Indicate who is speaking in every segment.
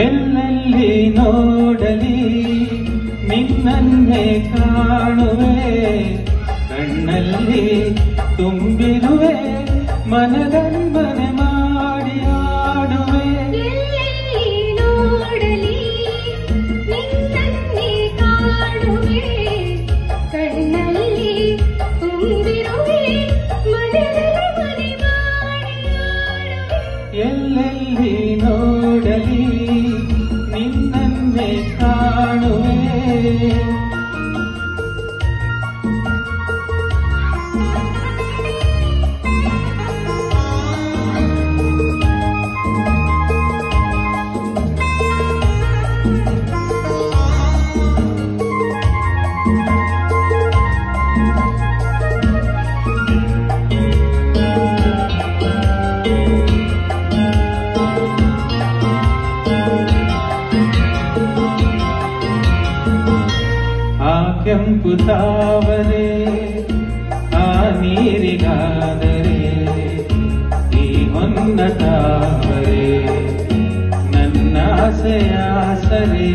Speaker 1: ಎಲ್ಲೆಲ್ಲಿ ನೋಡಲಿ ನಿನ್ನನ್ನೇ ಕಾಣುವೆ, ಕಣ್ಣಲ್ಲಿ ತುಂಬಿರುವೆ, ಮನದನ್ಮನೆ ಮಾಡಿ ಆಡುವೆ.
Speaker 2: ಎಲ್ಲೆಲ್ಲಿ ನೋಡಲಿ ನಿನ್ನನ್ನೇ ಕಾಣುವೆ, ಕಣ್ಣಲ್ಲಿ ತುಂಬಿರುವೆ, ಮನದನ್ಮನೆ ಮಾಡಿ ಆಡುವೆ.
Speaker 1: ಎಲ್ಲೆಲ್ಲಿ ನೋಡಲಿ ನಿನ್ನನ್ನೇ ಕಾಣುವೆ. ಕೆಂಪು ತಾವರೆ ಆ ನೀರಿಗಾದರೆ ಈ ಹೊನ್ನ ತಾವರೆ ನನ್ನ ಆಸೆಯಾಸರೆ.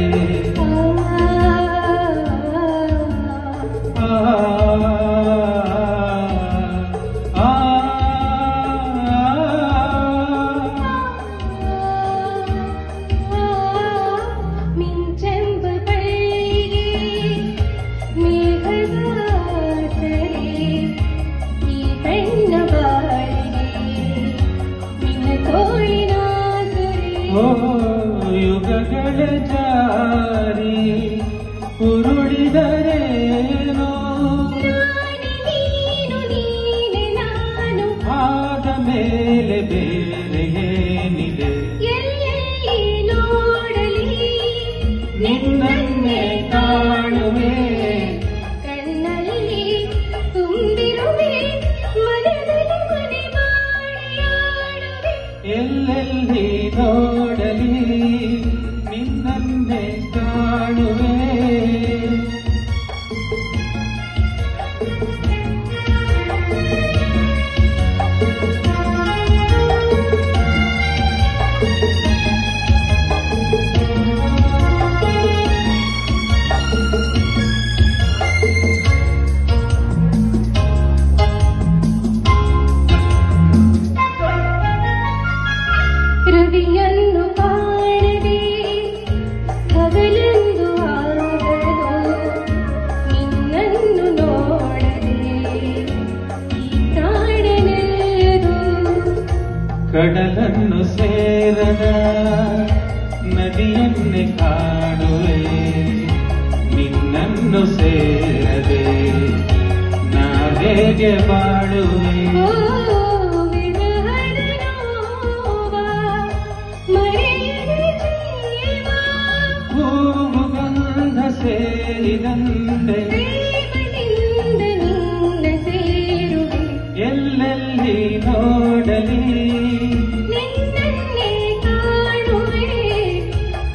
Speaker 1: ಯುಗಗಳ ಜಾರಿ ಉರುಳಿದರೇನೋ ಆದ ಮೇಲೆ ಬೇರೆ ಏನಿದೆ.
Speaker 2: ಎಲ್ಲೆಲ್ಲಿ ನೋಡಲಿ
Speaker 1: ನಿನ್ನನ್ನೇ ಕಾಣುವೆ,
Speaker 2: ಕಣ್ಣಲ್ಲಿ ತುಂಬಿರುವೆ, ಮನದಲ್ಲಿ ಮನೆ ಮಾಡಿ ಆಡುವೆ.
Speaker 1: ಎಲ್ಲೆಲ್ಲಿ ನೋಡಲಿ ನಿನ್ನನ್ನೇ ಕಾಣುವೆ.
Speaker 2: ರವಿಯನ್ನು ಕಾಣದೆ ಹಗಲೆಂದು ಆಡಲು, ನಿನ್ನನ್ನು ನೋಡದೆ ಈ ಪ್ರಾಣನೆಲ್ಲದು.
Speaker 1: ಕಡಲನ್ನು ಸೇರದ ನದಿಯನ್ನೇ ಕಾಣುವೆ, ನಿನ್ನನ್ನು ಸೇರದೆ ನಾ ಹೇಗೆ ಬಾಳುವೆ. ಸೇರಿದಂತೆ
Speaker 2: ನಿನ್ನ ಸೇರುವೆ,
Speaker 1: ಎಲ್ಲೆಲ್ಲಿ ನೋಡಲಿ
Speaker 2: ನಿನ್ನನ್ನೇ ಕಾಣುವೆ,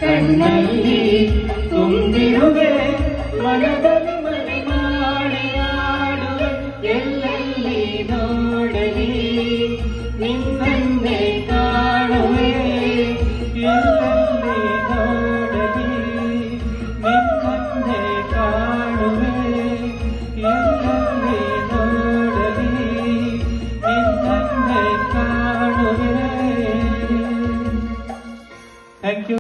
Speaker 1: ಕಣ್ಣಲ್ಲಿ ತುಂಬಿರುವೆ, ಮನದಲ್ಲಿ ಮನೆ ಮಾಡಿ ಆಡುವೆ. ಎಲ್ಲೆಲ್ಲಿ ನೋಡಲಿ ನಿನ್ನ